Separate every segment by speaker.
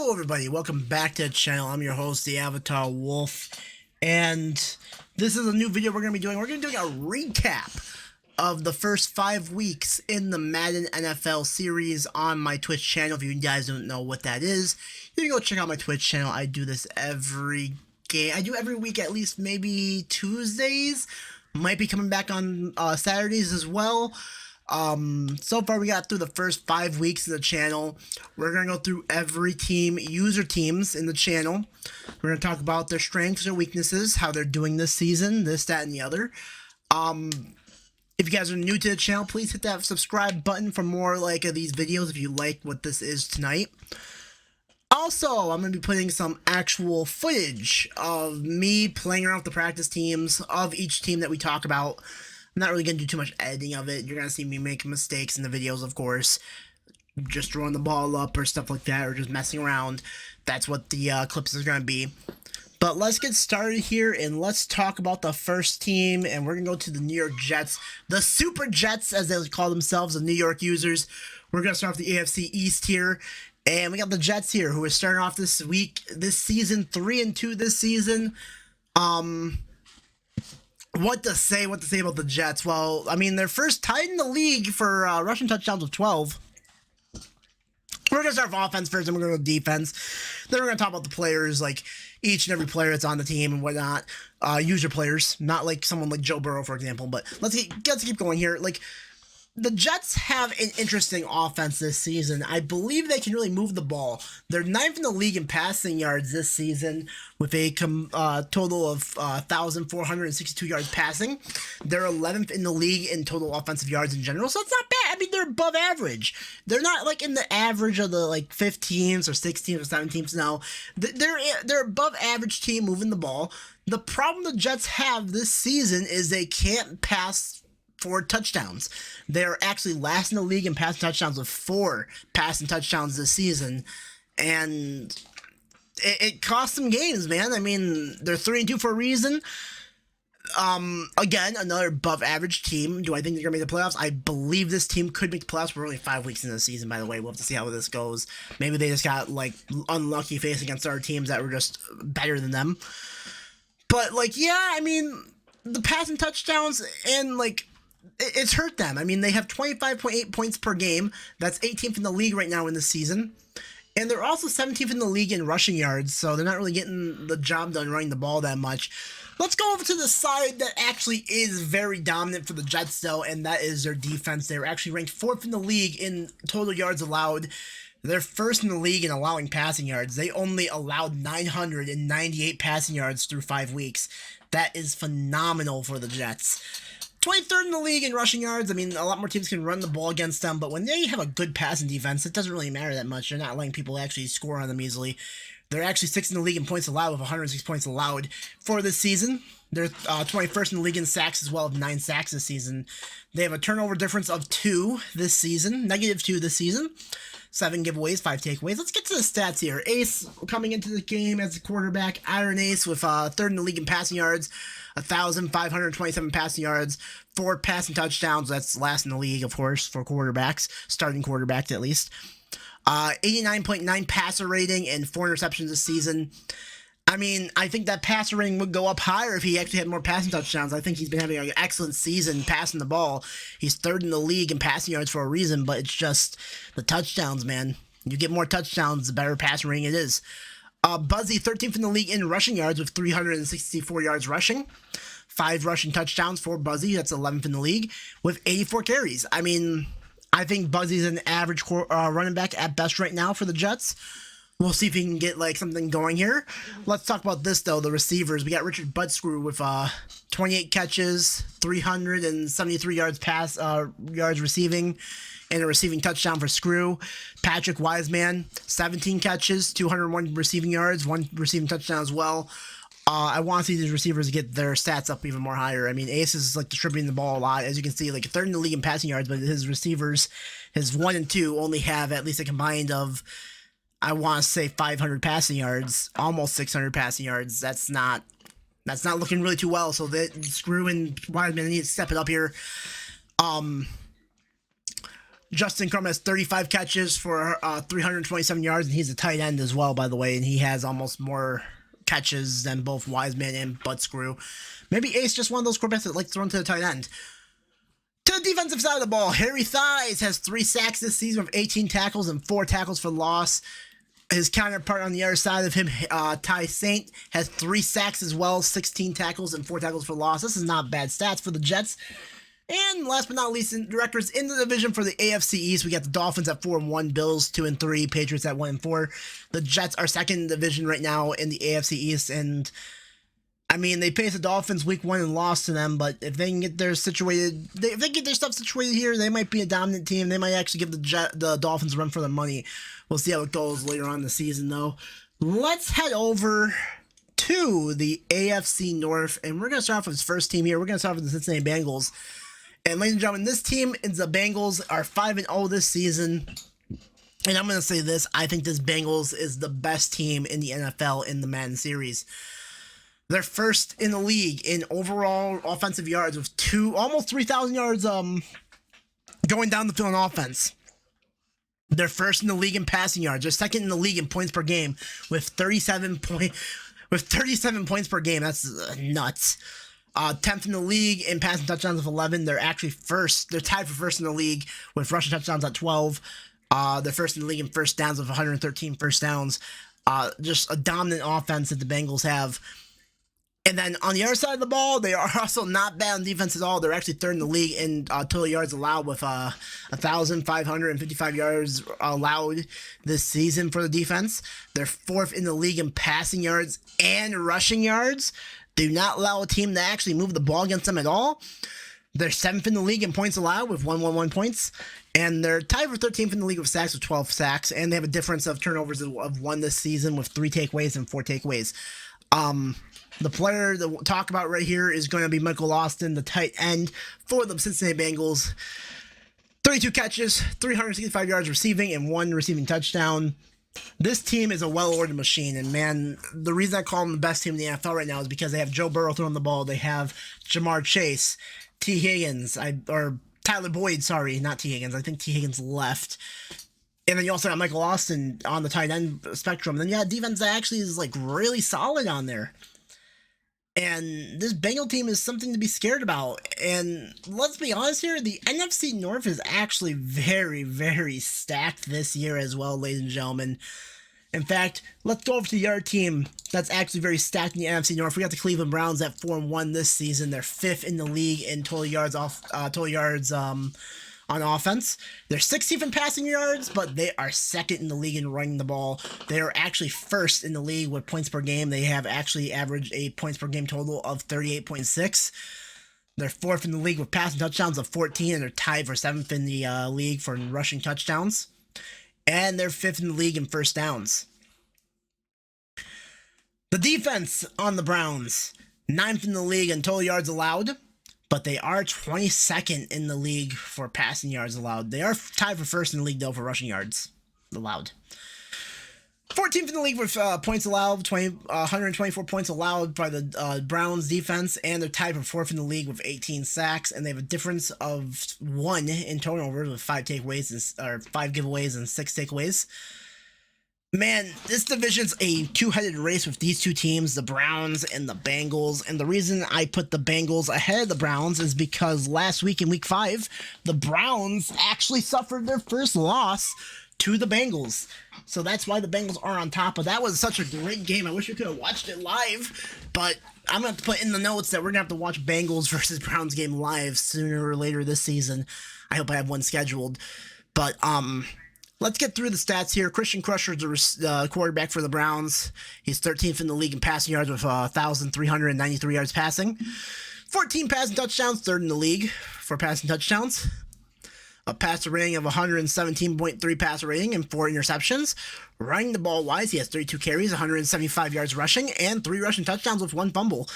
Speaker 1: Hello everybody, welcome back to the channel. I'm your host, the Avatar Wolf, and this is a new video we're going to be doing. We're going to be doing a recap of the first 5 weeks in the Madden NFL series on my Twitch channel. If you guys don't know what that is, you can go check out my Twitch channel. I do this every week, at least maybe Tuesdays. Might be coming back on Saturdays as well. So far we got through the first 5 weeks of the channel. We're going to go through every team, user teams in the channel. We're going to talk about their strengths or weaknesses, how they're doing this season, this, that, and the other. If you guys are new to the channel, please hit that subscribe button for more like these videos if you like what this is tonight. Also, I'm going to be putting some actual footage of me playing around with the practice teams of each team that we talk about. I'm not really going to do too much editing of it. You're going to see me making mistakes in the videos, of course. Just throwing the ball up or stuff like that, or just messing around. That's what the clips are going to be. But let's get started here, and let's talk about the first team, and we're going to go to the New York Jets. The Super Jets, as they call themselves, the New York users. We're going to start off the AFC East here. And we got the Jets here, who are starting off this season, 3-2 this season. What to say about the Jets? Well, I mean, they're first tied in the league for rushing touchdowns with 12. We're going to start with offense first, and we're going to go defense. Then we're going to talk about the players, like each and every player that's on the team and whatnot. User players, not like someone like Joe Burrow, for example. But let's keep going here. Like, the Jets have an interesting offense this season. I believe they can really move the ball. They're 9th in the league in passing yards this season with a total of 1,462 yards passing. They're 11th in the league in total offensive yards in general, so it's not bad. I mean, they're above average. They're not like in the average of the like 5th teams or 6th teams or 7th teams. No, they're above average team moving the ball. The problem the Jets have this season is they can't pass 4 touchdowns. They're actually last in the league in passing touchdowns with 4 passing touchdowns this season, and it cost them games, man. I mean, they're 3-2 for a reason. Again, another above average team. Do I think they're gonna make the playoffs? I believe this team could make the playoffs. We're only 5 weeks into the season, by the way. We'll have to see how this goes. Maybe they just got like unlucky facing against other teams that were just better than them. But like, yeah, I mean, the passing touchdowns and like, it's hurt them. I mean, they have 25.8 points per game. That's 18th in the league right now in the season. And they're also 17th in the league in rushing yards, so they're not really getting the job done running the ball that much. Let's go over to the side that actually is very dominant for the Jets, though, and that is their defense. They're actually ranked 4th in the league in total yards allowed. They're 1st in the league in allowing passing yards. They only allowed 998 passing yards through 5 weeks. That is phenomenal for the Jets. 23rd in the league in rushing yards. I mean, a lot more teams can run the ball against them, but when they have a good passing defense, it doesn't really matter that much. They're not letting people actually score on them easily. They're actually 6th in the league in points allowed with 106 points allowed for this season. They're 21st in the league in sacks as well, with 9 sacks this season. They have a turnover difference of 2 this season, -2 this season. 7 giveaways, 5 takeaways. Let's get to the stats here. Ace coming into the game as a quarterback. Iron Ace with 3rd in the league in passing yards. 1,527 passing yards, 4 passing touchdowns. That's last in the league, of course, for quarterbacks, starting quarterbacks at least. 89.9 passer rating and 4 interceptions this season. I mean, I think that passer rating would go up higher if he actually had more passing touchdowns. I think he's been having an excellent season passing the ball. He's 3rd in the league in passing yards for a reason, but it's just the touchdowns, man. You get more touchdowns, the better passer rating it is. Buzzy, 13th in the league in rushing yards with 364 yards rushing. 5 rushing touchdowns for Buzzy. That's 11th in the league with 84 carries. I mean, I think Buzzy's an average running back at best right now for the Jets. We'll see if he can get like something going here. Let's talk about this though, the receivers. We got Richard Buttscrew with 28 catches, 373 yards receiving, and a receiving touchdown for Screw. Patrick Wiseman, 17 catches, 201 receiving yards, 1 receiving touchdown as well. I want to see these receivers get their stats up even more higher. I mean, Ace is like distributing the ball a lot. As you can see, like 3rd in the league in passing yards, but his receivers, his 1 and 2, only have at least a combined of, I want to say 500 passing yards, almost 600 passing yards. That's not looking really too well. So that Screw and Wiseman need to step it up here. Justin Crum has 35 catches for 327 yards, and he's a tight end as well, by the way, and he has almost more catches than both Wiseman and Buttscrew. Maybe Ace just one of those quarterbacks that likes to run to the tight end. To the defensive side of the ball, Harry Thies has 3 sacks this season with 18 tackles and 4 tackles for loss. His counterpart on the other side of him, Ty Saint, has 3 sacks as well, 16 tackles and 4 tackles for loss. This is not bad stats for the Jets. And last but not least, in the records in the division for the AFC East, we got the Dolphins at 4-1, Bills 2-3, Patriots at 1-4. The Jets are second in the division right now in the AFC East, and I mean, they faced the Dolphins week 1 and lost to them, but if they can get their situated, if they get their stuff situated here, they might be a dominant team. They might actually give the Dolphins a run for their money. We'll see how it goes later on in the season, though. Let's head over to the AFC North, and we're going to start off with this first team here. We're going to start off with the Cincinnati Bengals. And ladies and gentlemen, this team, the Bengals, are 5-0 this season. And I'm going to say this, I think this Bengals is the best team in the NFL in the Madden Series. They're first in the league in overall offensive yards with almost 3,000 yards going down the field on offense. They're first in the league in passing yards. They're second in the league in points per game with 37 points per game. That's nuts. 10th in the league in passing touchdowns with 11. They're actually first. They're tied for first in the league with rushing touchdowns at 12. They're first in the league in first downs with 113 first downs. Just a dominant offense that the Bengals have. And then on the other side of the ball, they are also not bad on defense at all. They're actually third in the league in total yards allowed with 1,555 yards allowed this season for the defense. They're fourth in the league in passing yards and rushing yards. Do not allow a team to actually move the ball against them at all. They're 7th in the league in points allowed with 111 points. And they're tied for 13th in the league with sacks with 12 sacks. And they have a difference of turnovers of 1 this season with 3 takeaways and 4 takeaways. The player that we'll talk about right here is going to be Michael Austin, the tight end for the Cincinnati Bengals. 32 catches, 365 yards receiving, and 1 receiving touchdown. This team is a well-ordered machine, and man, the reason I call them the best team in the NFL right now is because they have Joe Burrow throwing the ball. They have Jamar Chase, T. Higgins, or Tyler Boyd, sorry, not T. Higgins. I think T. Higgins left. And then you also got Michael Austin on the tight end spectrum. And then, yeah, defense actually is, like, really solid on there. And this Bengal team is something to be scared about. And let's be honest here, the NFC North is actually very, very stacked this year as well, ladies and gentlemen. In fact, let's go over to the other team that's actually very stacked in the NFC North. We got the Cleveland Browns at 4-1 this season. They're 5th in the league in total yards on offense. They're 16th in passing yards, but they are 2nd in the league in running the ball. They are actually 1st in the league with points per game. They have actually averaged a points per game total of 38.6. They're 4th in the league with passing touchdowns of 14, and they're tied for 7th in the league for rushing touchdowns. And they're 5th in the league in first downs. The defense on the Browns, 9th in the league in total yards allowed, but they are 22nd in the league for passing yards allowed. They are tied for 1st in the league, though, for rushing yards allowed. 14th in the league with points allowed, 124 points allowed by the Browns defense, and they're tied for 4th in the league with 18 sacks, and they have a difference of 1 in turnovers with 5 giveaways and 6 takeaways. Man, this division's a two-headed race with these two teams, the Browns and the Bengals. And the reason I put the Bengals ahead of the Browns is because last week in Week 5, the Browns actually suffered their first loss to the Bengals. So that's why the Bengals are on top. But that was such a great game. I wish we could have watched it live. But I'm going to have to put in the notes that we're going to have to watch Bengals versus Browns game live sooner or later this season. I hope I have one scheduled. But, let's get through the stats here. Christian Crusher is the quarterback for the Browns. He's 13th in the league in passing yards with 1,393 yards passing. 14 passing touchdowns, 3rd in the league for passing touchdowns. A passer rating of 117.3 passer rating and 4 interceptions. Running the ball wise, he has 32 carries, 175 yards rushing, and 3 rushing touchdowns with 1 fumble.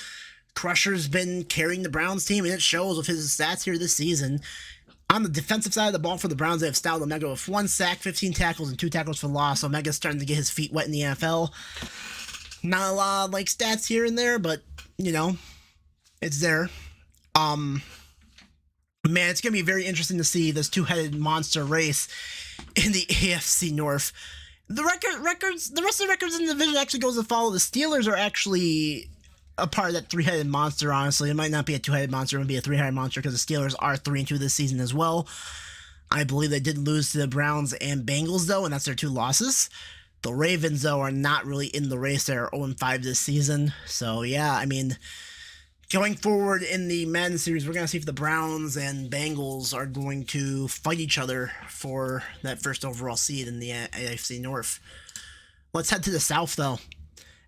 Speaker 1: Crusher's been carrying the Browns team, and it shows with his stats here this season. On the defensive side of the ball for the Browns, they have styled Omega with 1 sack, 15 tackles, and 2 tackles for loss. Omega's starting to get his feet wet in the NFL. Not a lot of, stats here and there, but, it's there. Man, it's going to be very interesting to see this two-headed monster race in the AFC North. The rest of the records in the division actually goes to follow. The Steelers are actually a part of that three-headed monster, honestly. It might not be a two-headed monster, it would be a three-headed monster because the Steelers are 3-2 this season as well. I believe they did lose to the Browns and Bengals, though, and that's their 2 losses. The Ravens, though, are not really in the race. They're 0-5 this season. So, yeah, I mean, going forward in the Madden Series, we're going to see if the Browns and Bengals are going to fight each other for that first overall seed in the AFC North. Let's head to the South, though.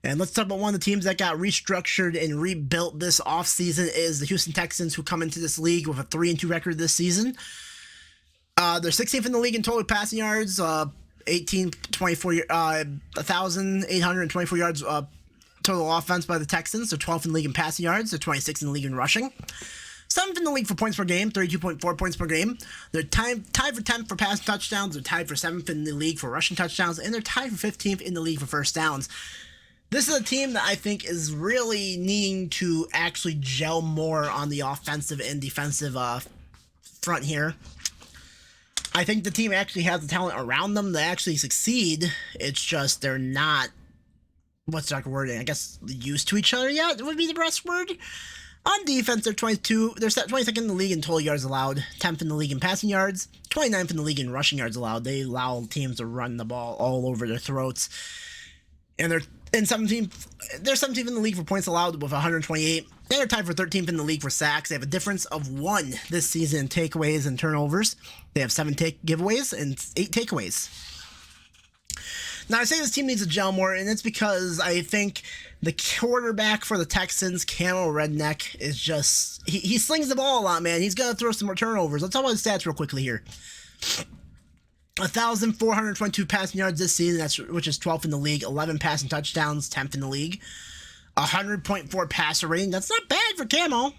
Speaker 1: And let's talk about one of the teams that got restructured and rebuilt this offseason is the Houston Texans, who come into this league with a 3-2 record this season. They're 16th in the league in total passing yards, 1,824 yards total offense by the Texans. They're 12th in the league in passing yards. They're 26th in the league in rushing. 7th in the league for points per game, 32.4 points per game. They're tied for 10th for passing touchdowns. They're tied for 7th in the league for rushing touchdowns. And they're tied for 15th in the league for first downs. This is a team that I think is really needing to actually gel more on the offensive and defensive front here. I think the team actually has the talent around them to actually succeed. It's just they're not, what's that wording? I guess used to each other yet would be the best word. On defense, they're 22nd in the league in total yards allowed, 10th in the league in passing yards, 29th in the league in rushing yards allowed. They allow teams to run the ball all over their throats. And they're 17th in the league for points allowed with 128. They're tied for 13th in the league for sacks. They have a difference of 1 this season in takeaways and turnovers. They have 7 giveaways and 8 takeaways. Now, I say this team needs to gel more, and it's because I think the quarterback for the Texans, Camo Redneck, is just... He slings the ball a lot, man. He's going to throw some more turnovers. Let's talk about his stats real quickly here. 1,422 passing yards this season, which is 12th in the league. 11 passing touchdowns, 10th in the league. 100.4 passer rating. That's not bad for Camo.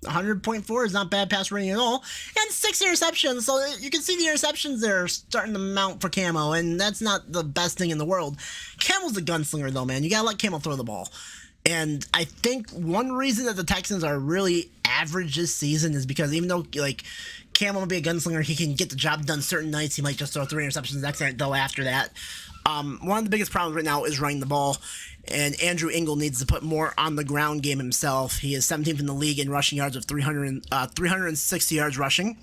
Speaker 1: 100.4 is not bad pass rating at all. And 6 interceptions. So you can see the interceptions there starting to mount for Camo. And that's not the best thing in the world. Camo's a gunslinger, though, man. You got to let Camo throw the ball. And I think one reason that the Texans are really average this season is because even though, like, Camo will be a gunslinger, he can get the job done certain nights. He might just throw 3 interceptions next night, though, after that. One of the biggest problems right now is running the ball, and Andrew Ingle needs to put more on the ground game himself. He is 17th in the league in rushing yards with 360 yards rushing.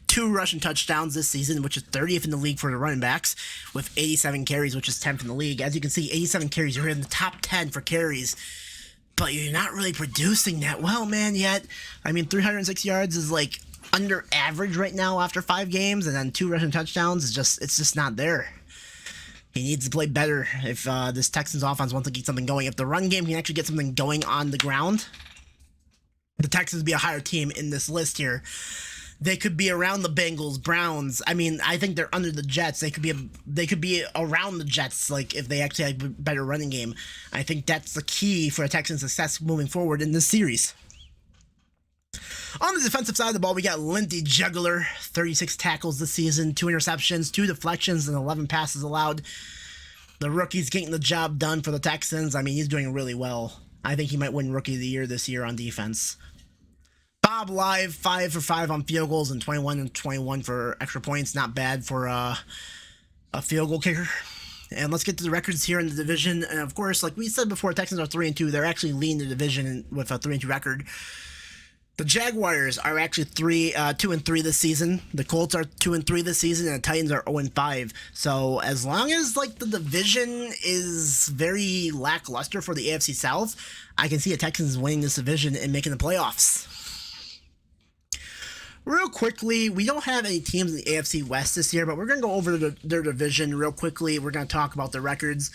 Speaker 1: 2 rushing touchdowns this season, which is 30th in the league for the running backs, with 87 carries, which is 10th in the league. As you can see, 87 carries. You're in the top 10 for carries, but you're not really producing that well, man, yet. I mean, 306 yards is, like, under average right now after 5 games, and then 2 rushing touchdowns it's just not there. He needs to play better if this Texans offense wants to get something going. If the run game can actually get something going on the ground, the Texans would be a higher team in this list here. They could be around the Bengals, Browns. I mean, I think they're under the Jets. They could be around the Jets, like, if they actually have a better running game. I think that's the key for a Texans success moving forward in this series. On the defensive side of the ball, we got Lindy Juggler, 36 tackles this season, 2 interceptions, 2 deflections, and 11 passes allowed. The rookie's getting the job done for the Texans. I mean, he's doing really well. I think he might win Rookie of the Year this year on defense. Bob Live, 5 for 5 on field goals and 21 and 21 for extra points. Not bad for a field goal kicker. And let's get to the records here in the division. And of course, like we said before, Texans are 3-2. They're actually leading the division with a 3-2 record. The Jaguars are actually 2-3 this season. The Colts are 2-3 this season, and the Titans are 0-5. So as long as, like, the division is very lackluster for the AFC South, I can see the Texans winning this division and making the playoffs. Real quickly, we don't have any teams in the AFC West this year, but we're going to go over their division real quickly. We're going to talk about the records.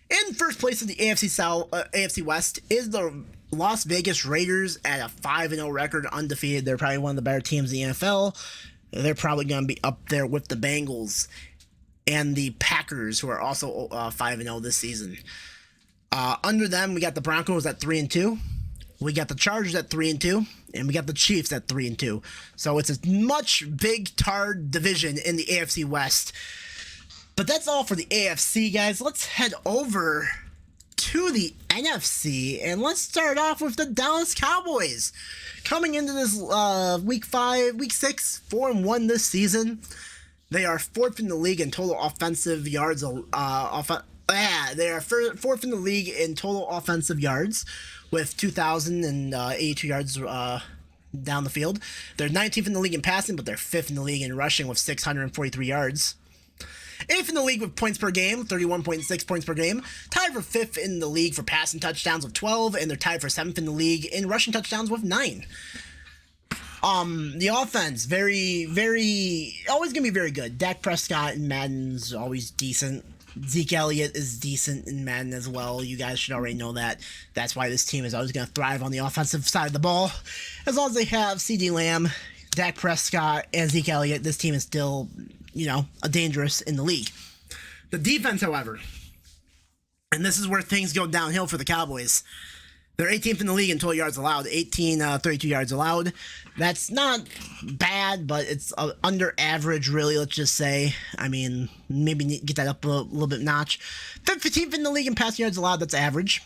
Speaker 1: In first place in the AFC West is the Las Vegas Raiders at a 5-0 record, undefeated. They're probably one of the better teams in the NFL. They're probably going to be up there with the Bengals and the Packers, who are also 5-0 this season. Under them, we got the Broncos at 3-2. We got the Chargers at 3-2, and we got the Chiefs at 3-2. So it's a much big tard division in the AFC West. But that's all for the AFC, guys. Let's head over to the NFC, and let's start off with the Dallas Cowboys. Coming into this week 6, 4-1 this season. They are 4th in the league in total offensive yards. They are 4th in the league in total offensive yards, with 2,082 yards down the field. They're 19th in the league in passing, but they're 5th in the league in rushing with 643 yards. 8th in the league with points per game, 31.6 points per game. Tied for 5th in the league for passing touchdowns with 12, and they're tied for 7th in the league in rushing touchdowns with 9. The offense, very, always going to be very good. Dak Prescott in Madden's always decent. Zeke Elliott is decent in Madden as well. You guys should already know that. That's why this team is always going to thrive on the offensive side of the ball. As long as they have CeeDee Lamb, Dak Prescott, and Zeke Elliott, this team is still, dangerous in the league. The defense, however, and this is where things go downhill for the Cowboys. They're 18th in the league in total yards allowed, 32 yards allowed. That's not bad, but it's under average, really, let's just say. I mean, maybe get that up a little bit notch. 15th in the league in passing yards allowed, that's average.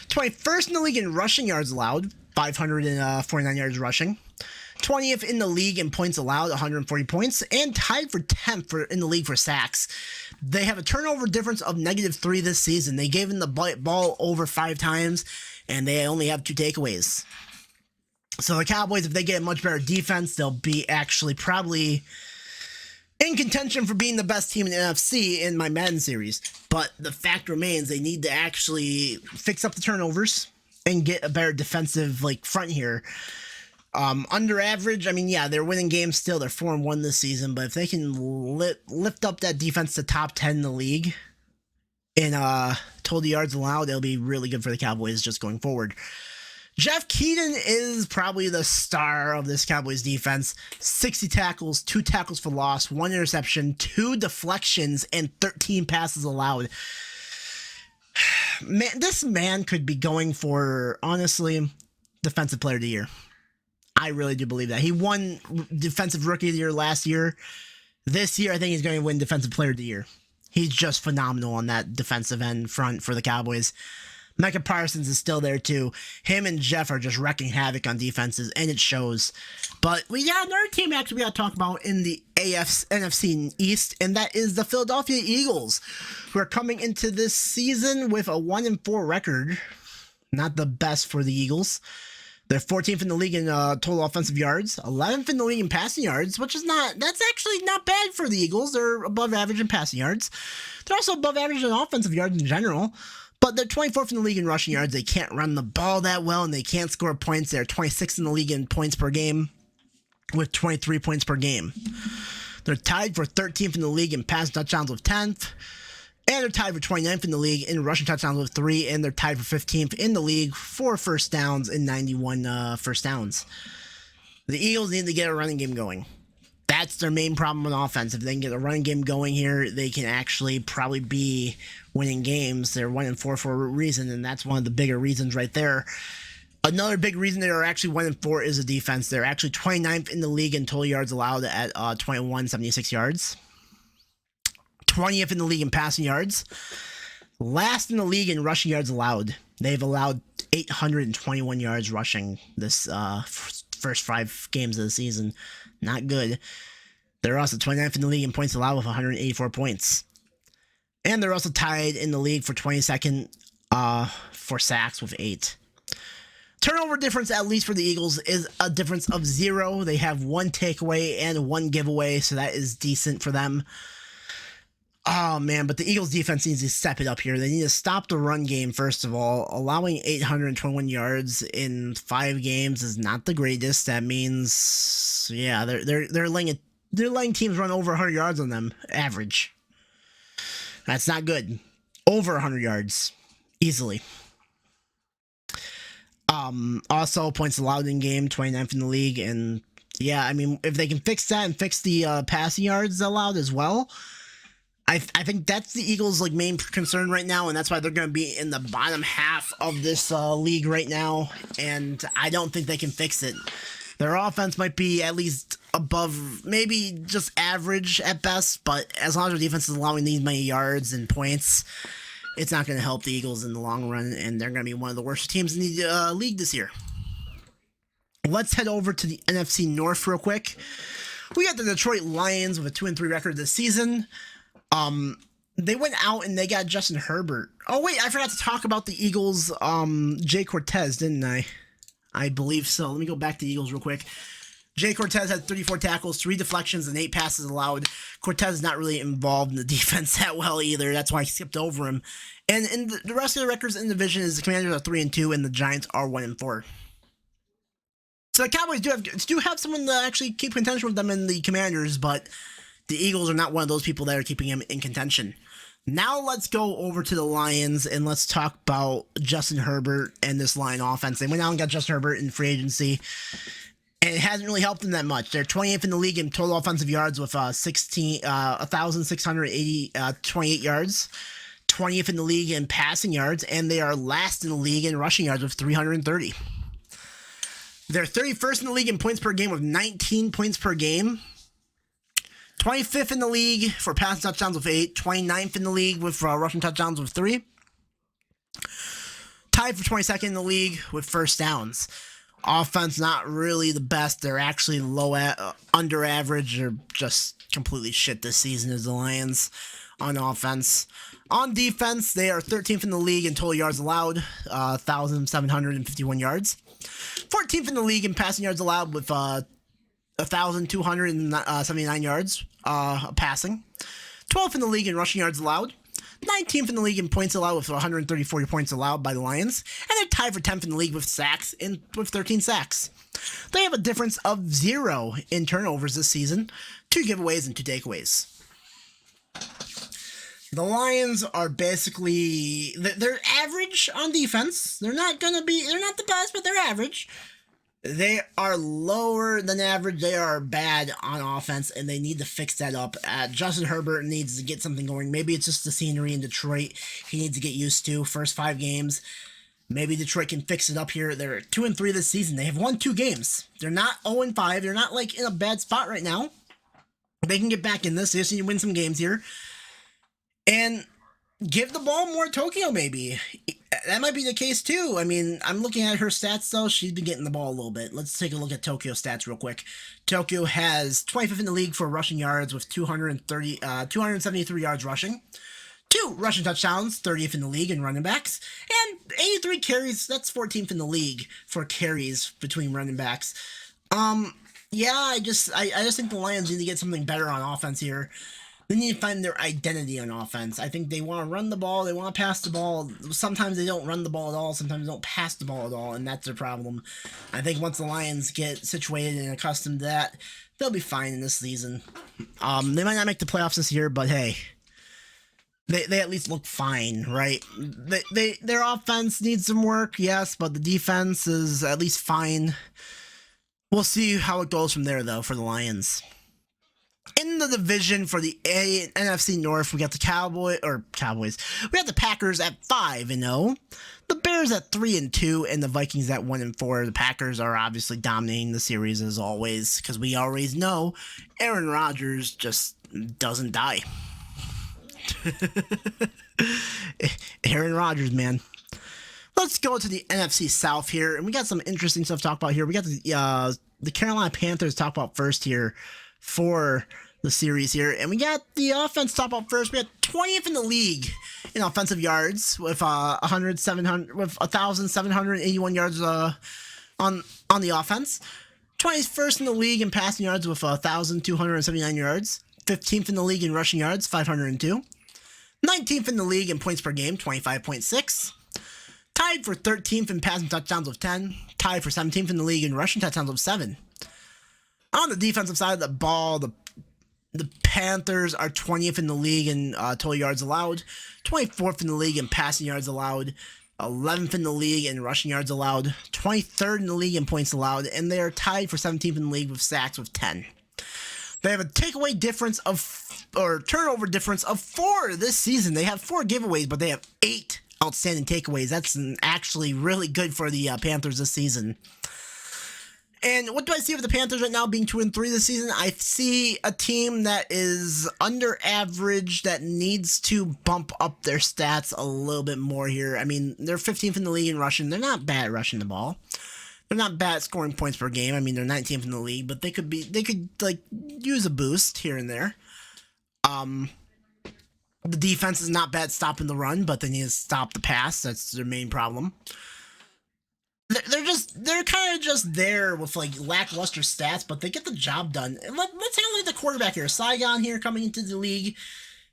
Speaker 1: 21st in the league in rushing yards allowed, 549 yards rushing. 20th in the league in points allowed, 140 points, and tied for 10th in the league for sacks. They have a turnover difference of -3 this season. They gave him the ball over 5 times, and they only have 2 takeaways. So the Cowboys, if they get a much better defense, they'll be actually probably in contention for being the best team in the NFC in my Madden series. But the fact remains, they need to actually fix up the turnovers and get a better defensive front here. Under average, I mean, yeah, they're winning games still. They're 4-1 this season, but if they can lift up that defense to top 10 in the league in total yards allowed, it'll be really good for the Cowboys just going forward. Jeff Keaton is probably the star of this Cowboys defense. 60 tackles, 2 tackles for loss, 1 interception, 2 deflections, and 13 passes allowed. Man, this man could be going for, honestly, Defensive Player of the Year. I really do believe that. He won Defensive Rookie of the Year last year. This year, I think he's going to win Defensive Player of the Year. He's just phenomenal on that defensive end front for the Cowboys. Micah Parsons is still there too. Him and Jeff are just wrecking havoc on defenses, and it shows. But we got another team actually we got to talk about in the NFC East, and that is the Philadelphia Eagles, who are coming into this season with a 1-4 record. Not the best for the Eagles. They're 14th in the league in total offensive yards, 11th in the league in passing yards, which is that's actually not bad for the Eagles. They're above average in passing yards. They're also above average in offensive yards in general, but they're 24th in the league in rushing yards. They can't run the ball that well, and they can't score points. They're 26th in the league in points per game with 23 points per game. They're tied for 13th in the league in passing touchdowns with 10th. And they're tied for 29th in the league in rushing touchdowns with 3, and they're tied for 15th in the league for first downs in 91 first downs. The Eagles need to get a running game going. That's their main problem on offense. If they can get a running game going here, they can actually probably be winning games. They're 1-4 for a reason, and that's one of the bigger reasons right there. Another big reason they are actually 1-4 is the defense. They're actually 29th in the league in total yards allowed at 2176 yards. 20th in the league in passing yards. Last in the league in rushing yards allowed. They've allowed 821 yards rushing this first 5 games of the season. Not good. They're also 29th in the league in points allowed with 184 points. And they're also tied in the league for 22nd for sacks with 8. Turnover difference, at least for the Eagles, is a difference of 0. They have 1 takeaway and 1 giveaway, so that is decent for them. Oh, man, but the Eagles defense needs to step it up here. They need to stop the run game, first of all. Allowing 821 yards in 5 games is not the greatest. That means, yeah, they're letting teams run over 100 yards on them, average. That's not good. Over 100 yards, easily. Also, points allowed in game, 29th in the league. And, yeah, I mean, if they can fix that and fix the passing yards allowed as well, I think that's the Eagles' main concern right now, and that's why they're going to be in the bottom half of this league right now, and I don't think they can fix it. Their offense might be at least above, maybe just average at best, but as long as their defense is allowing these many yards and points, it's not going to help the Eagles in the long run, and they're going to be one of the worst teams in the league this year. Let's head over to the NFC North real quick. We got the Detroit Lions with a 2-3 record this season. They went out and they got Justin Herbert. Oh, wait, I forgot to talk about the Eagles, Jay Cortez, didn't I? I believe so. Let me go back to the Eagles real quick. Jay Cortez had 34 tackles, 3 deflections, and 8 passes allowed. Cortez is not really involved in the defense that well either. That's why I skipped over him. And in the rest of the records in the division is the Commanders are 3-2, and the Giants are 1-4. So the Cowboys do have someone to actually keep contention with them in the Commanders, but the Eagles are not one of those people that are keeping him in contention. Now let's go over to the Lions and let's talk about Justin Herbert and this Lion offense. They went out and got Justin Herbert in free agency, and it hasn't really helped them that much. They're 28th in the league in total offensive yards with 1,628 yards. 20th in the league in passing yards, and they are last in the league in rushing yards with 330. They're 31st in the league in points per game with 19 points per game. 25th in the league for passing touchdowns with 8. 29th in the league with rushing touchdowns with 3. Tied for 22nd in the league with first downs. Offense not really the best. They're actually under average. They're just completely shit this season as the Lions on offense. On defense, they are 13th in the league in total yards allowed, 1,751 yards. 14th in the league in passing yards allowed with 1,279 yards passing. 12th in the league in rushing yards allowed. 19th in the league in points allowed with 134 points allowed by the Lions. And they're tied for 10th in the league with sacks with 13 sacks. They have a difference of 0 in turnovers this season, 2 giveaways and 2 takeaways. The Lions are basically, they're average on defense. They're not the best, but they're average. They are lower than average. They are bad on offense, and they need to fix that up. Justin Herbert needs to get something going. Maybe it's just the scenery in Detroit he needs to get used to. First 5 games. Maybe Detroit can fix it up here. They're 2-3 this season. They have won 2 games. They're not 0-5. They're not like in a bad spot right now. They can get back in this. They just need to win some games here. And give the ball more to Tokyo, maybe. That might be the case, too. I mean, I'm looking at her stats, though. She's been getting the ball a little bit. Let's take a look at Tokyo's stats real quick. Tokyo has 25th in the league for rushing yards with 273 yards rushing. 2 rushing touchdowns, 30th in the league in running backs. And 83 carries, that's 14th in the league for carries between running backs. Yeah, I just think the Lions need to get something better on offense here. They need to find their identity on offense. I think they want to run the ball. They want to pass the ball. Sometimes they don't run the ball at all. Sometimes they don't pass the ball at all, and that's their problem. I think once the Lions get situated and accustomed to that, they'll be fine in this season. They might not make the playoffs this year, but hey, they at least look fine, right? Their offense needs some work, yes, but the defense is at least fine. We'll see how it goes from there, though, for the Lions. In the division for the NFC North, we got the Cowboys. We got the Packers at 5-0, the Bears at 3-2, and the Vikings at 1-4. The Packers are obviously dominating the series as always, because we always know Aaron Rodgers just doesn't die. Aaron Rodgers, man. Let's go to the NFC South here, and we got some interesting stuff to talk about here. We got the Carolina Panthers to talk about first here for the series here, and we got the offense top up first. We got 20th in the league in offensive yards with 1,781 yards on the offense. 21st in the league in passing yards with 1,279 yards. 15th in the league in rushing yards, 502. 19th in the league in points per game, 25.6. Tied for 13th in passing touchdowns with 10. Tied for 17th in the league in rushing touchdowns with 7. On the defensive side of the ball, the Panthers are 20th in the league in total yards allowed, 24th in the league in passing yards allowed, 11th in the league in rushing yards allowed, 23rd in the league in points allowed, and they are tied for 17th in the league with sacks with 10. They have a takeaway difference or turnover difference of 4 this season. They have 4 giveaways, but they have 8 outstanding takeaways. That's actually really good for the Panthers this season. And what do I see with the Panthers right now being 2-3 this season? I see a team that is under average that needs to bump up their stats a little bit more here. I mean, they're 15th in the league in rushing. They're not bad at rushing the ball. They're not bad at scoring points per game. I mean, they're 19th in the league, but they could like use a boost here and there. The defense is not bad stopping the run, but they need to stop the pass. That's their main problem. They're kind of just there with like lackluster stats, but they get the job done. And let's take a look at the quarterback here. Saigon here coming into the league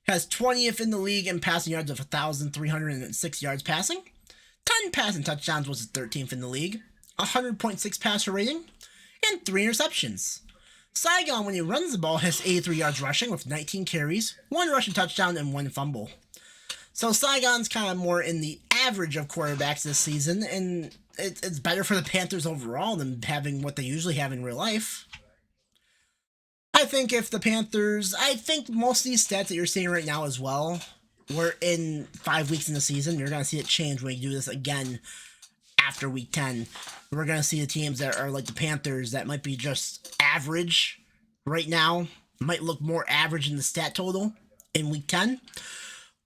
Speaker 1: has 20th in the league in passing yards of 1,306 yards passing. 10 passing touchdowns, was 13th in the league. 100.6 passer rating, and 3 interceptions. Saigon, when he runs the ball, has 83 yards rushing with 19 carries, 1 rushing touchdown, and 1 fumble. So Saigon's kind of more in the average of quarterbacks this season, and it's better for the Panthers overall than having what they usually have in real life. I think if the Panthers, I think most of these stats that you're seeing right now as well, we're in 5 weeks in the season. You're going to see it change when you do this again after week 10. We're going to see the teams that are like the Panthers that might be just average right now, might look more average in the stat total in week 10.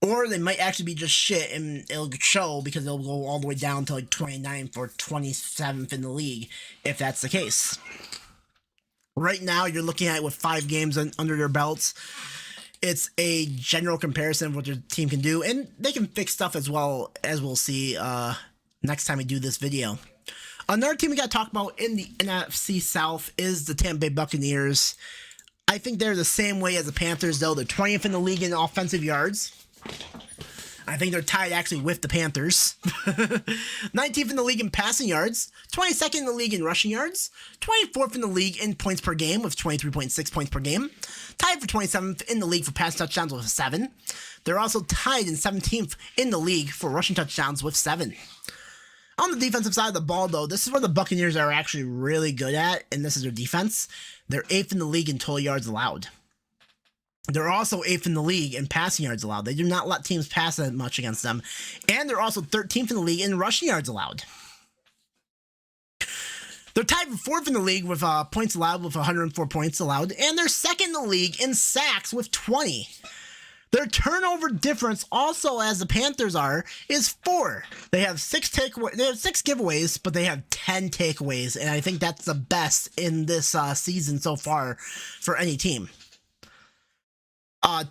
Speaker 1: Or they might actually be just shit, and it'll show because it'll go all the way down to like 29th or 27th in the league, if that's the case. Right now, you're looking at it with 5 games under their belts. It's a general comparison of what their team can do, and they can fix stuff as well, as we'll see next time we do this video. Another team we got to talk about in the NFC South is the Tampa Bay Buccaneers. I think they're the same way as the Panthers, though. They're 20th in the league in offensive yards. I think they're tied actually with the Panthers. 19th in the league in passing yards, 22nd in the league in rushing yards, 24th in the league in points per game with 23.6 points per game, tied for 27th in the league for pass touchdowns with 7. They're also tied in 17th in the league for rushing touchdowns with 7. On the defensive side of the ball, though, this is where the Buccaneers are actually really good at, and this is their defense. They're 8th in the league in total yards allowed. They're also 8th in the league in passing yards allowed. They do not let teams pass that much against them. And they're also 13th in the league in rushing yards allowed. They're tied for 4th in the league with points allowed with 104 points allowed. And they're 2nd in the league in sacks with 20. Their turnover difference, also as the Panthers are, is 4. They have 6 giveaways, but they have 10 takeaways. And I think that's the best in this season so far for any team.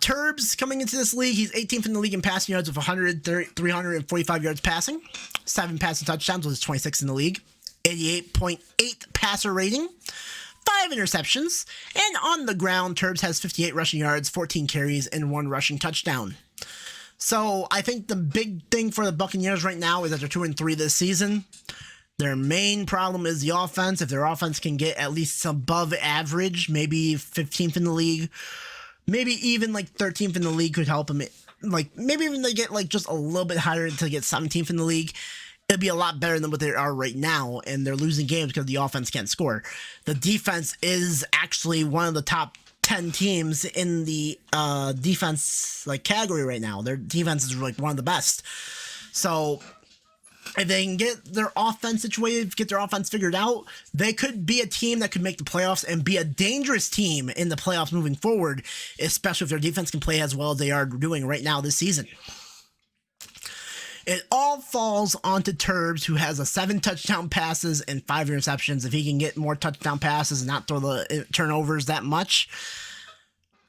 Speaker 1: Turbs coming into this league, he's 18th in the league in passing yards with 345 yards passing, 7 passing touchdowns, was 26th in the league, 88.8 passer rating, 5 interceptions, and on the ground, Turbs has 58 rushing yards, 14 carries, and 1 rushing touchdown. So I think the big thing for the Buccaneers right now is that they're 2-3 this season. Their main problem is the offense. If their offense can get at least above average, maybe 15th in the league, maybe even like 13th in the league could help them. Like maybe even they get like just a little bit higher to get 17th in the league. It'd be a lot better than what they are right now, and they're losing games because the offense can't score. The defense is actually one of the top 10 teams in the defense like category right now. Their defense is like one of the best. So if they can get their offense situated, get their offense figured out, they could be a team that could make the playoffs and be a dangerous team in the playoffs moving forward, especially if their defense can play as well as they are doing right now this season. It all falls onto Turbs, who has 7 touchdown passes and 5 interceptions. If he can get more touchdown passes and not throw the turnovers that much,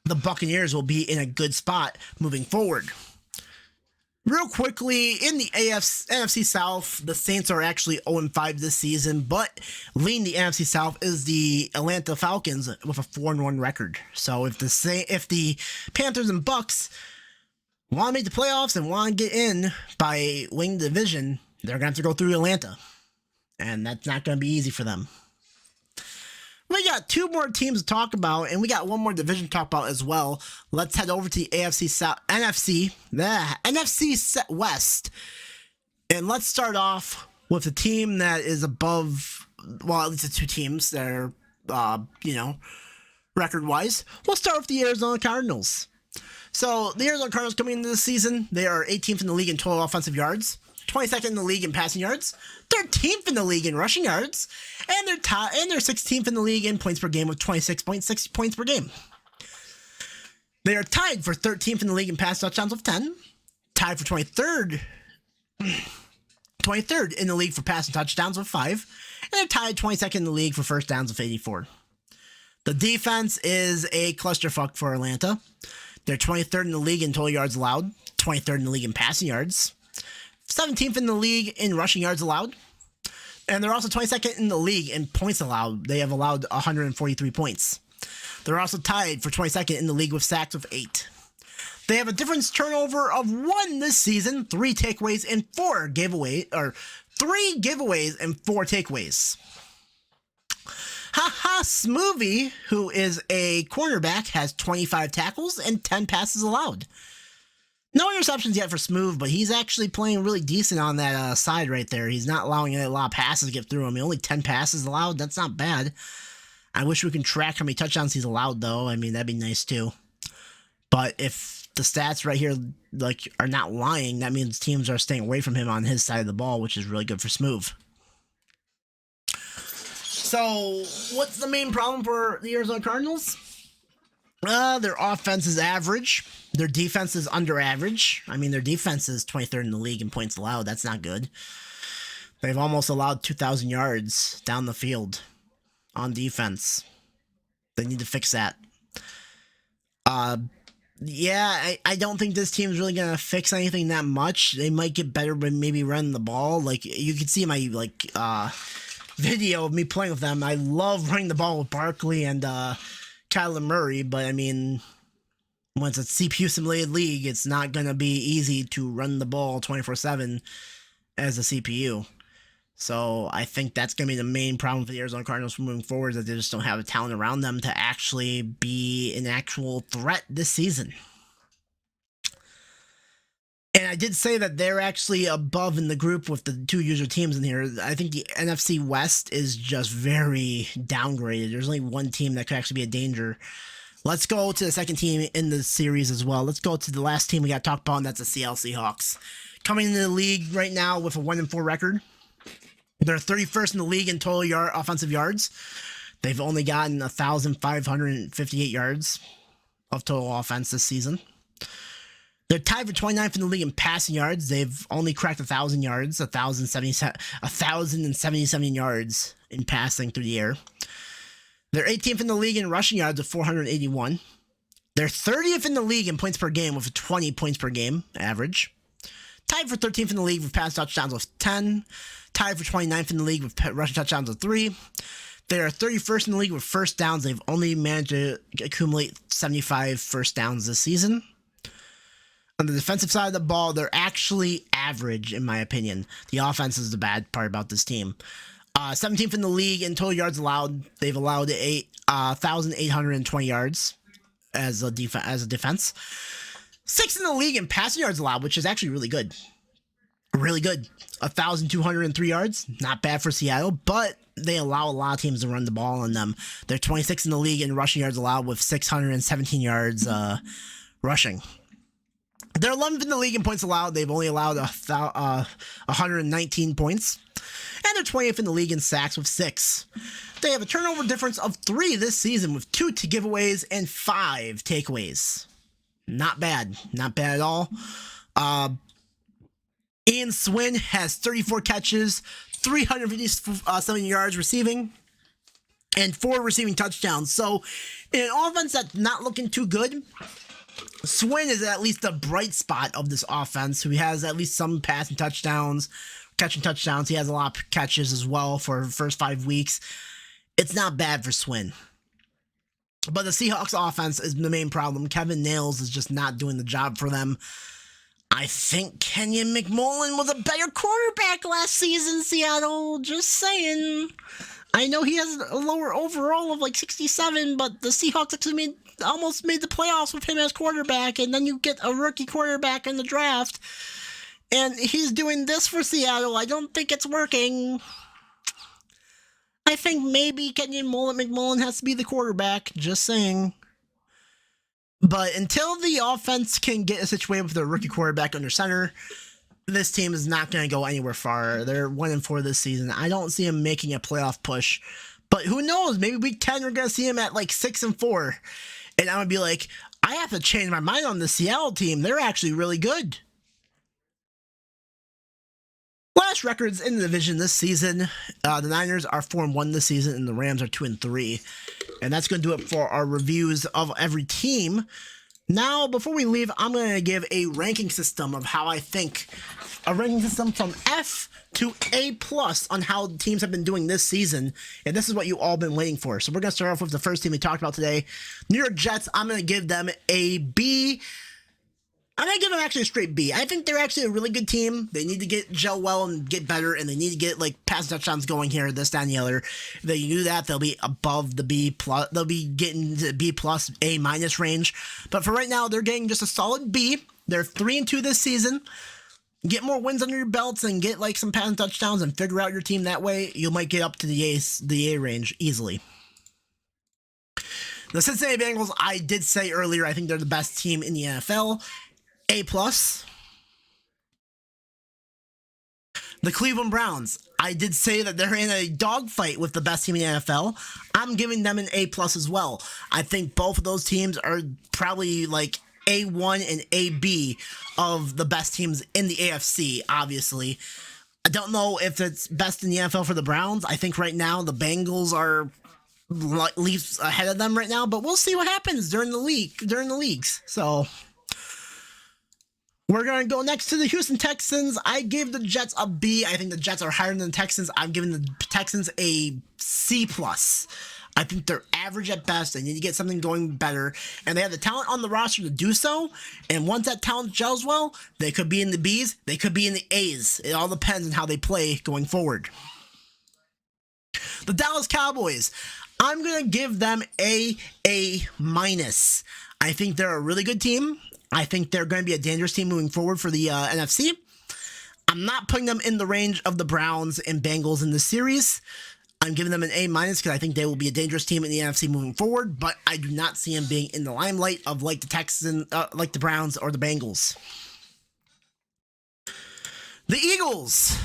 Speaker 1: the Buccaneers will be in a good spot moving forward. Real quickly, in the NFC South, the Saints are actually 0-5 this season, but leading the NFC South is the Atlanta Falcons with a 4-1 record. So if the Panthers and Bucs want to make the playoffs and want to get in by winning the division, they're going to have to go through Atlanta, and that's not going to be easy for them. We got 2 more teams to talk about, and we got 1 more division to talk about as well. Let's head over to the NFC West, and let's start off with the team that is above, well, at least the 2 teams that are, record-wise. We'll start with the Arizona Cardinals. So the Arizona Cardinals coming into this season, they are 18th in the league in total offensive yards, 22nd in the league in passing yards, 13th in the league in rushing yards, and they're 16th in the league in points per game with 26.6 points per game. They are tied for 13th in the league in pass touchdowns with 10, tied for 23rd in the league for passing touchdowns with 5, and they're tied 22nd in the league for first downs with 84. The defense is a clusterfuck for Atlanta. They're 23rd in the league in total yards allowed, 23rd in the league in passing yards, 17th in the league in rushing yards allowed, and they're also 22nd in the league in points allowed. They have allowed 143 points. They're also tied for 22nd in the league with sacks with 8. They have a difference turnover of 1 this season, 3 takeaways and 4 giveaways, or 3 giveaways and 4 takeaways. Smoothie, who is a cornerback, has 25 tackles and 10 passes allowed. No interceptions yet for Smooth, but he's actually playing really decent on that side right there. He's not allowing a lot of passes to get through him. Only 10 passes allowed. That's not bad. I wish we can track how many touchdowns he's allowed, though. I mean, that'd be nice, too. But if the stats right here are not lying, that means teams are staying away from him on his side of the ball, which is really good for Smooth. So, what's the main problem for the Arizona Cardinals? Their offense is average. Their defense is under average. I mean, their defense is 23rd in the league in points allowed. That's not good. They've almost allowed 2,000 yards down the field on defense. They need to fix that. Yeah, I don't think this team's really going to fix anything that much. They might get better by maybe running the ball. Like, you can see my, video of me playing with them. I love running the ball with Barkley and Kyler Murray, but I mean, once it's CPU simulated league, it's not going to be easy to run the ball 24/7 as a CPU. So I think that's going to be the main problem for the Arizona Cardinals moving forward, that they just don't have the talent around them to actually be an actual threat this season. And I did say that they're actually above in the group with the 2 user teams in here. I think the NFC West is just very downgraded. There's only one team that could actually be a danger. Let's go to the second team in the series as well. Let's go to the last team we got to talk about, and that's the Seattle Seahawks. Coming into the league right now with a 1-4 record. They're 31st in the league in total offensive yards. They've only gotten 1,558 yards of total offense this season. They're tied for 29th in the league in passing yards. They've only cracked 1,000 yards, 1,077 yards in passing through the air. They're 18th in the league in rushing yards with 481. They're 30th in the league in points per game with a 20 points per game average. Tied for 13th in the league with pass touchdowns with 10. Tied for 29th in the league with rushing touchdowns with 3. They are 31st in the league with first downs. They've only managed to accumulate 75 first downs this season. On the defensive side of the ball, they're actually average, in my opinion. The offense is the bad part about this team. 17th in the league in total yards allowed. They've allowed 1,820 yards as a defense. 6th in the league in passing yards allowed, which is actually really good. Really good. 1,203 yards. Not bad for Seattle, but they allow a lot of teams to run the ball on them. They're 26th in the league in rushing yards allowed with 617 yards rushing. They're 11th in the league in points allowed. They've only allowed 119 points. And they're 20th in the league in sacks with 6. They have a turnover difference of 3 this season with 2 giveaways and 5 takeaways. Not bad. Not bad at all. Ian Swin has 34 catches, 357 yards receiving, and 4 receiving touchdowns. So, in an offense that's not looking too good, Swin is at least the bright spot of this offense, who has at least some passing touchdowns, catching touchdowns. He has a lot of catches as well for the first 5 weeks. It's not bad for Swin. But the Seahawks offense is the main problem. Kevin Nails is just not doing the job for them. I think Kenyon McMullen was a better quarterback last season, Seattle. Just saying. I know he has a lower overall of like 67, but the Seahawks actually almost made the playoffs with him as quarterback, and then you get a rookie quarterback in the draft, and he's doing this for Seattle. I don't think it's working. I think maybe Kenyon McMullen has to be the quarterback. Just saying. But until the offense can get a situation with their rookie quarterback under center, this team is not going to go anywhere far. They're 1-4 this season. I don't see them making a playoff push. But who knows? Maybe week 10 we're going to see them at like 6-4. And I'm going to be like, I have to change my mind on the Seattle team. They're actually really good. Last records in the division this season, the Niners are 4-1 this season, and the Rams are 2-3. And that's going to do it for our reviews of every team. Now, before we leave, I'm going to give a ranking system of how I think, a ranking system from F to A+ on how teams have been doing this season. And this is what you all been waiting for. So we're going to start off with the first team we talked about today, New York Jets. I'm going to give them a B. I'm going to give them actually a straight B. I think they're actually a really good team. They need to get gel well and get better, and they need to get like pass touchdowns going here, this, that, and the other. If they do that, they'll be above the B+. They'll be getting the B+, A- range. But for right now, they're getting just a solid B. They're 3-2 this season. Get more wins under your belts and get like some passing touchdowns and figure out your team that way. You might get up to the A range easily. The Cincinnati Bengals, I did say earlier, I think they're the best team in the NFL. A+. The Cleveland Browns, I did say that they're in a dogfight with the best team in the NFL. I'm giving them an A+ as well. I think both of those teams are probably like A1 and AB of the best teams in the AFC, obviously. I don't know if it's best in the NFL for the Browns. I think right now the Bengals are leaps ahead of them right now, but we'll see what happens during the leagues. So we're going to go next to the Houston Texans. I gave the Jets a B. I think the Jets are higher than the Texans. I'm giving the Texans a C+. I think they're average at best. They need to get something going better. And they have the talent on the roster to do so. And once that talent gels well, they could be in the Bs. They could be in the As. It all depends on how they play going forward. The Dallas Cowboys. I'm going to give them A-. I think they're a really good team. I think they're going to be a dangerous team moving forward for the NFC. I'm not putting them in the range of the Browns and Bengals in this series. I'm giving them an A- because I think they will be a dangerous team in the NFC moving forward, but I do not see them being in the limelight of like the Texans, like the Browns or the Bengals. The Eagles.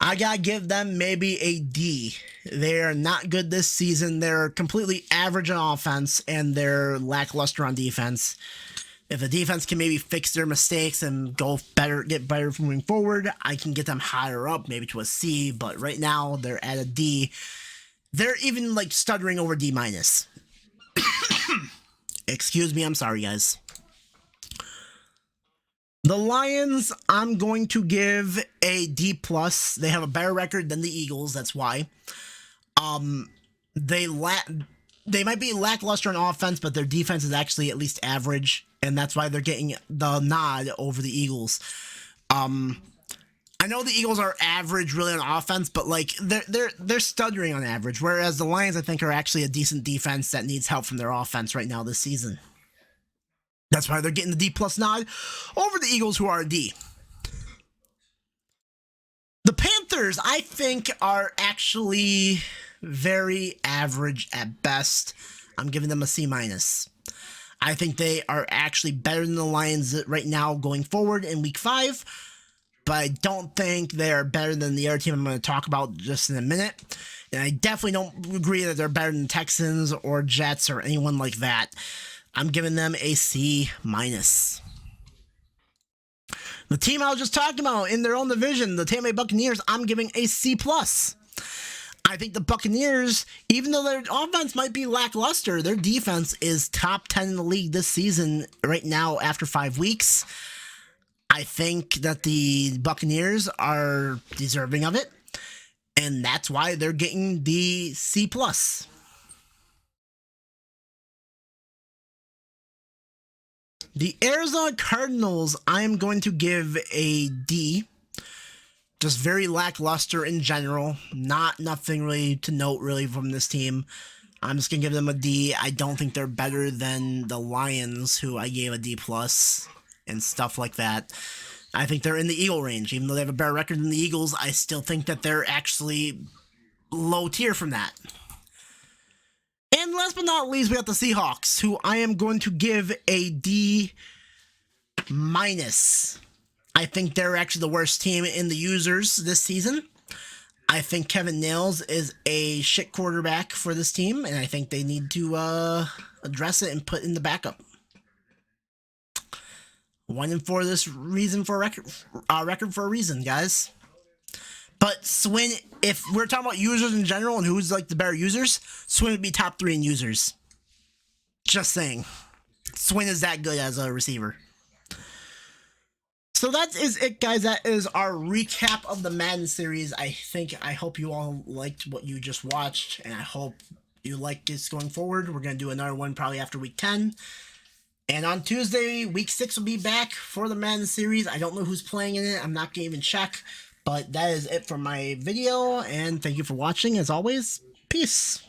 Speaker 1: I gotta give them maybe a D. They're not good this season. They're completely average on offense, and they're lackluster on defense. If the defense can maybe fix their mistakes and get better moving forward, I can get them higher up, maybe to a C, but right now they're at a D. They're even like stuttering over D-. Excuse me, I'm sorry, guys. The Lions, I'm going to give a D+. They have a better record than the Eagles, that's why. They might be lackluster on offense, but their defense is actually at least average, and that's why they're getting the nod over the Eagles. I know the Eagles are average really on offense, but like they're stuttering on average, whereas the Lions I think are actually a decent defense that needs help from their offense right now this season. That's why they're getting the D+ nod over the Eagles, who are a D. The Panthers, I think, are actually very average at best. I'm giving them a C-. I think they are actually better than the Lions right now going forward in Week 5, but I don't think they are better than the other team I'm going to talk about just in a minute. And I definitely don't agree that they're better than Texans or Jets or anyone like that. I'm giving them a C-. The team I was just talking about in their own division, the Tampa Bay Buccaneers, I'm giving a C+. I think the Buccaneers, even though their offense might be lackluster, their defense is top 10 in the league this season right now after 5 weeks. I think that the Buccaneers are deserving of it, and that's why they're getting the C+. The Arizona Cardinals, I'm going to give a D. Just very lackluster in general. Nothing really to note really from this team. I'm just going to give them a D. I don't think they're better than the Lions, who I gave a D+, and stuff like that. I think they're in the Eagle range. Even though they have a better record than the Eagles, I still think that they're actually low tier from that. And last but not least, we got the Seahawks, who I am going to give a D-. I think they're actually the worst team in the users this season. I think Kevin Nails is a shit quarterback for this team, and I think they need to address it and put in the backup. 1-4 this reason for record for a reason, guys. But Swin, if we're talking about users in general and who's like the better users, Swin would be top 3 in users. Just saying. Swin is that good as a receiver. So that is it, guys. That is our recap of the Madden series. I hope you all liked what you just watched, and I hope you like this going forward. We're going to do another one probably after week 10. And on Tuesday, week 6 will be back for the Madden series. I don't know who's playing in it. I'm not going to even check. But that is it for my video, and thank you for watching. As always, peace.